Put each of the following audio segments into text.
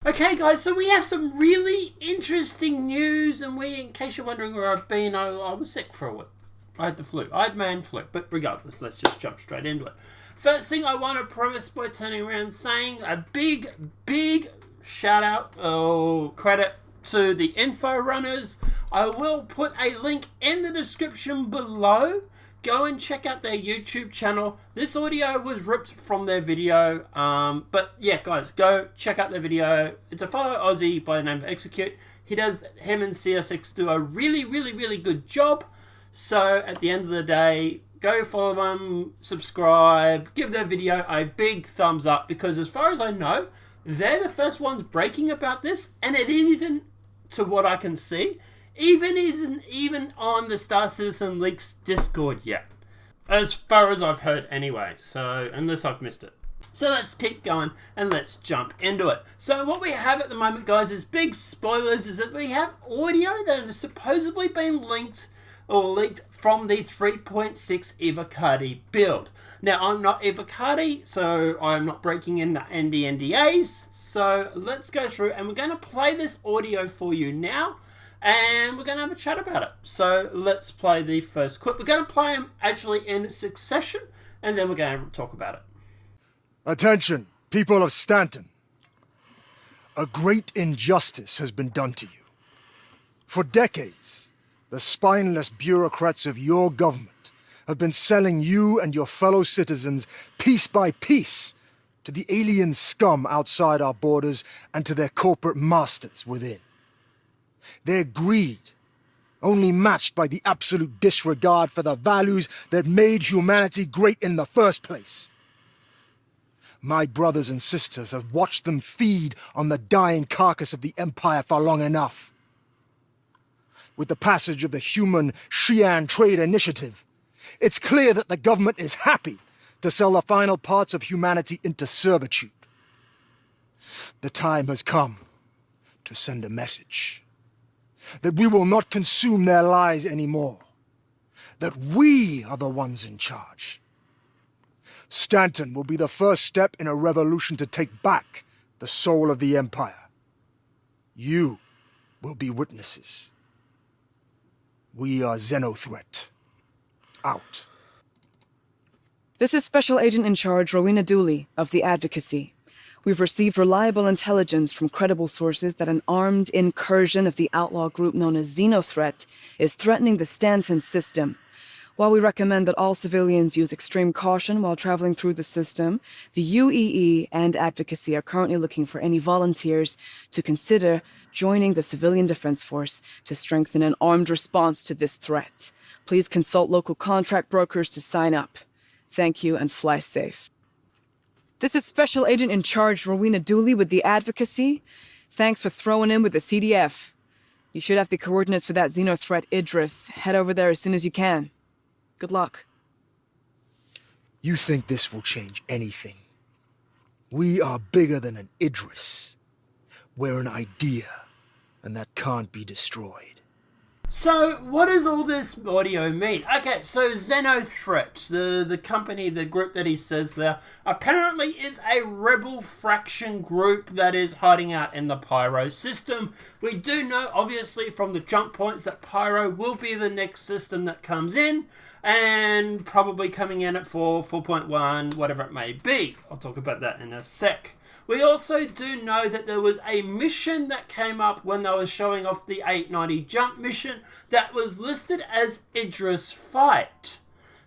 Okay, guys, so we have some really interesting news, and in case you're wondering where I've been, I was sick for a week. I had the flu. I had man flu, but regardless, let's just jump straight into it. First thing I want to premise by turning around saying a big shout out or credit to the info runners. I will put a link in the description below. Go and check out their YouTube channel. This audio was ripped from their video. But yeah, guys, go check out their video. It's a fellow Aussie by the name of Execute. Him and CSX do a really good job. So at the end of the day, go follow them, subscribe, give their video a big thumbs up, because as far as I know, they're the first ones breaking about this, and it even, to what I can see, isn't even on the Star Citizen Leaks Discord yet. As far as I've heard anyway, so unless I've missed it. So let's keep going and let's jump into it. So what we have at the moment, guys, is big spoilers, is that we have audio that has supposedly been leaked from the 3.6 Evocati build. Now, I'm not Evocati, so I'm not breaking into NDAs. So let's go through, and we're going to play this audio for you now. And we're going to have a chat about it. So let's play the first clip. We're going to play them actually in succession, and then we're going to talk about it. Attention, people of Stanton. A great injustice has been done to you. For decades, the spineless bureaucrats of your government have been selling you and your fellow citizens piece by piece to the alien scum outside our borders and to their corporate masters within. Their greed, only matched by the absolute disregard for the values that made humanity great in the first place. My brothers and sisters have watched them feed on the dying carcass of the Empire for long enough. With the passage of the Human Xi'an Trade Initiative, it's clear that the government is happy to sell the final parts of humanity into servitude. The time has come to send a message. That we will not consume their lies anymore. That we are the ones in charge. Stanton will be the first step in a revolution to take back the soul of the Empire. You will be witnesses. We are Xenothreat. Out. This is Special Agent in Charge Rowena Dooley of the Advocacy. We've received reliable intelligence from credible sources that an armed incursion of the outlaw group known as Xenothreat is threatening the Stanton system. While we recommend that all civilians use extreme caution while traveling through the system, the UEE and Advocacy are currently looking for any volunteers to consider joining the Civilian Defense Force to strengthen an armed response to this threat. Please consult local contract brokers to sign up. Thank you and fly safe. This is Special Agent in Charge Rowena Dooley with the Advocacy. Thanks for throwing in with the CDF. You should have the coordinates for that Xenothreat Idris. Head over there as soon as you can. Good luck. You think this will change anything? We are bigger than an Idris. We're an idea, and that can't be destroyed. So, what does all this audio mean? Okay, so Xenothreat, the company, the group that he says there, apparently is a rebel fraction group that is hiding out in the Pyro system. We do know, obviously, from the jump points that Pyro will be the next system that comes in, and probably coming in at 4.1, whatever it may be. I'll talk about that in a sec. We also do know that there was a mission that came up when they were showing off the 890 jump mission that was listed as Idris Fight.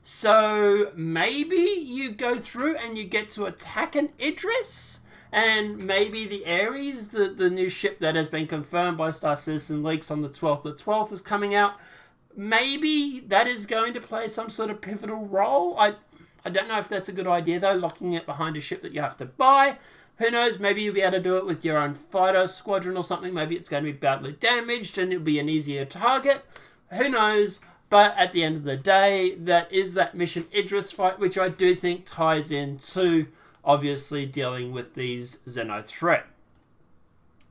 So maybe you go through and you get to attack an Idris, and maybe the Ares, the new ship that has been confirmed by Star Citizen Leaks on the 12th. The 12th is coming out. Maybe that is going to play some sort of pivotal role. I don't know if that's a good idea though, locking it behind a ship that you have to buy. Who knows, maybe you'll be able to do it with your own fighter squadron or something. Maybe it's going to be badly damaged and it'll be an easier target. Who knows? But at the end of the day, that is that mission Idris Fight, which I do think ties into, obviously, dealing with these Xenothreat.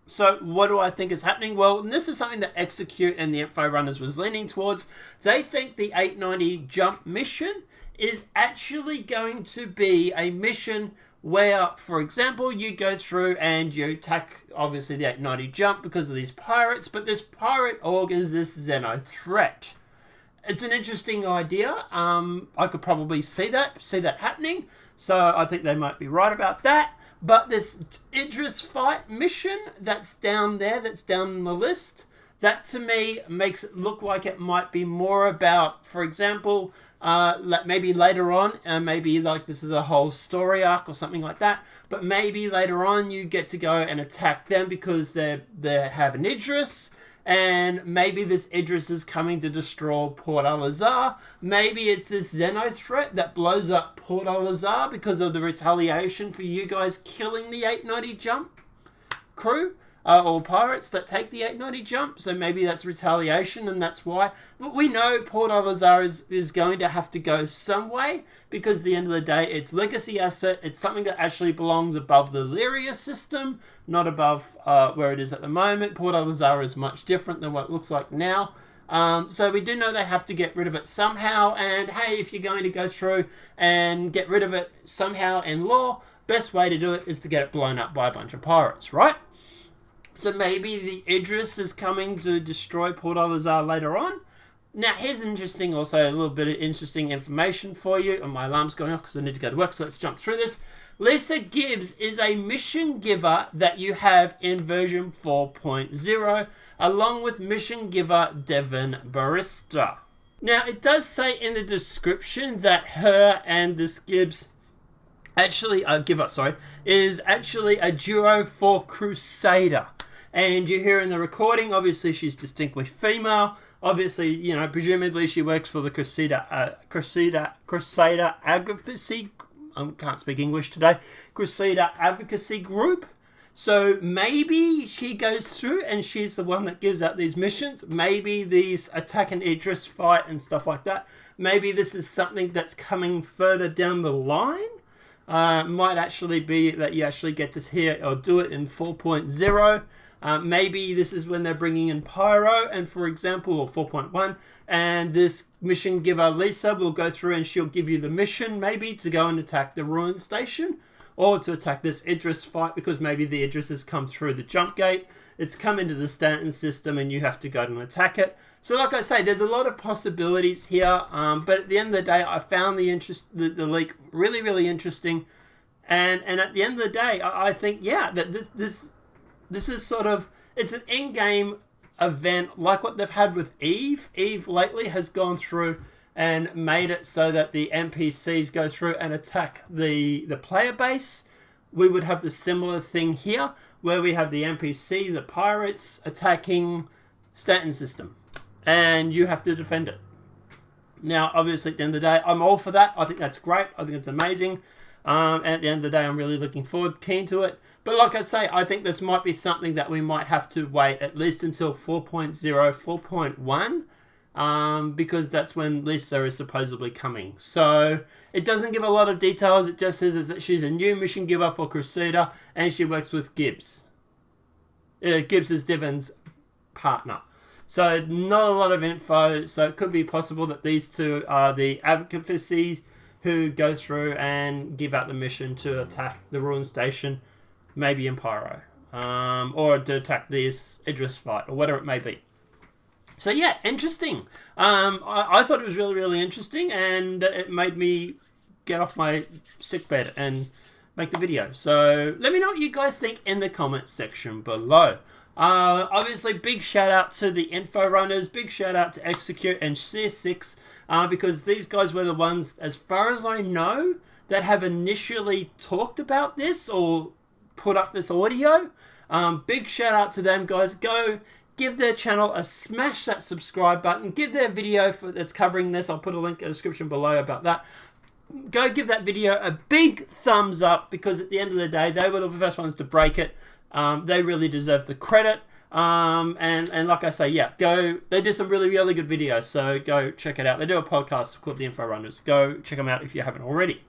So what do I think is happening? Well, and this is something that Execute and the Info Runners was leaning towards. They think the 890 jump mission is actually going to be a mission where, for example, you go through and you attack, obviously, the 890 jump because of these pirates, but this pirate augurs this Xeno threat. It's an interesting idea. I could probably see that happening, so I think they might be right about that. But this Idris fight mission that's down there, that's down the list, that to me makes it look like it might be more about, for example, like maybe later on, maybe like this is a whole story arc or something like that, but maybe later on you get to go and attack them because they have an Idris, and maybe this Idris is coming to destroy Port Al-Azhar. Maybe it's this Xeno threat that blows up Port Al-Azhar because of the retaliation for you guys killing the 890 jump crew. Or pirates that take the 890 jump, so maybe that's retaliation and that's why. But we know Port Al-Azhar is going to have to go some way, because at the end of the day, it's legacy asset, it's something that actually belongs above the Lyria system, not above where it is at the moment. Port Al-Azhar is much different than what it looks like now. So we do know they have to get rid of it somehow, and hey, if you're going to go through and get rid of it somehow in lore, best way to do it is to get it blown up by a bunch of pirates, right? So maybe the Idris is coming to destroy Port Al-Azhar later on. Now, here's interesting, also a little bit of interesting information for you. And my alarm's going off because I need to go to work, so let's jump through this. Lisa Gibbs is a mission giver that you have in version 4.0, along with mission giver Devon Barista. Now, it does say in the description that her and this Gibbs is actually a duo for Crusader. And you hear in the recording, obviously she's distinctly female. Obviously, you know, presumably she works for the Crusader Advocacy. I can't speak English today. Crusader Advocacy Group. So maybe she goes through and she's the one that gives out these missions. Maybe these attack and Idris fight and stuff like that. Maybe this is something that's coming further down the line. Might actually be that you actually get to hear or do it in 4.0. Maybe this is when they're bringing in Pyro, and for example, or 4.1, and this mission giver Lisa will go through and she'll give you the mission, maybe, to go and attack the Ruin Station, or to attack this Idris fight, because maybe the Idris has come through the jump gate, it's come into the Stanton system, and you have to go and attack it. So like I say, there's a lot of possibilities here, but at the end of the day, I found the leak really, really interesting, and at the end of the day, I think, yeah, that this is sort of, it's an in-game event like what they've had with Eve. Eve lately has gone through and made it so that the NPCs go through and attack the player base. We would have the similar thing here, where we have the NPC, the pirates, attacking Stanton system. And you have to defend it. Now, obviously, at the end of the day, I'm all for that. I think that's great. I think it's amazing. And at the end of the day, I'm really looking forward, keen to it. But like I say, I think this might be something that we might have to wait at least until 4.0, 4.1, because that's when Lisa is supposedly coming. So it doesn't give a lot of details. It just says that she's a new mission giver for Crusader, and she works with Gibbs. Gibbs is Devon's partner. So not a lot of info. So it could be possible that these two are the advocacy who go through and give out the mission to attack the Ruin Station, maybe in Pyro, or to attack this Idris fight, or whatever it may be. So yeah, interesting. I thought it was really, really interesting, and it made me get off my sick bed and make the video. So let me know what you guys think in the comments section below. Obviously, big shout out to the info runners, big shout out to Execute and CS6, because these guys were the ones, as far as I know, that have initially talked about this or put up this audio. Big shout out to them, guys. Go give their channel a smash that subscribe button. Give their video that's covering this. I'll put a link in the description below about that. Go give that video a big thumbs up, because at the end of the day, they were the first ones to break it. They really deserve the credit. And like I say, yeah, they do some really, really good videos. So go check it out. They do a podcast called The Info Runners. Go check them out if you haven't already.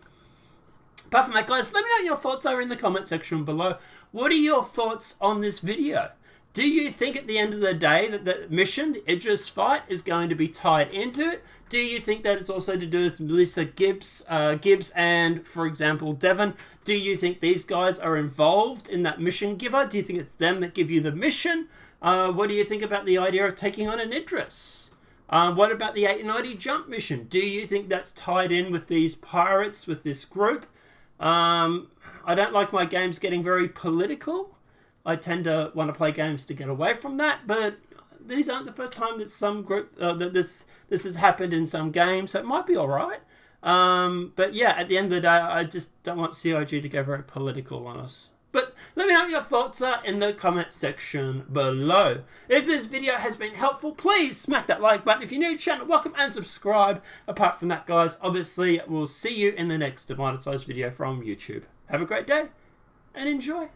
Apart from that, guys, let me know what your thoughts are in the comment section below. What are your thoughts on this video? Do you think at the end of the day that the mission, the Idris fight, is going to be tied into it? Do you think that it's also to do with Melissa Gibbs and, for example, Devon? Do you think these guys are involved in that mission giver? Do you think it's them that give you the mission? What do you think about the idea of taking on an Idris? What about the 890 jump mission? Do you think that's tied in with these pirates, with this group? I don't like my games getting very political. I tend to want to play games to get away from that, but these aren't the first time that some group that this has happened in some games, so it might be all right. But yeah, at the end of the day, I just don't want CIG to go very political on us. But let me know what your thoughts are in the comment section below. If this video has been helpful, please smack that like button. If you're new to the channel, welcome and subscribe. Apart from that, guys, obviously, we'll see you in the next demonetized video from YouTube. Have a great day and enjoy.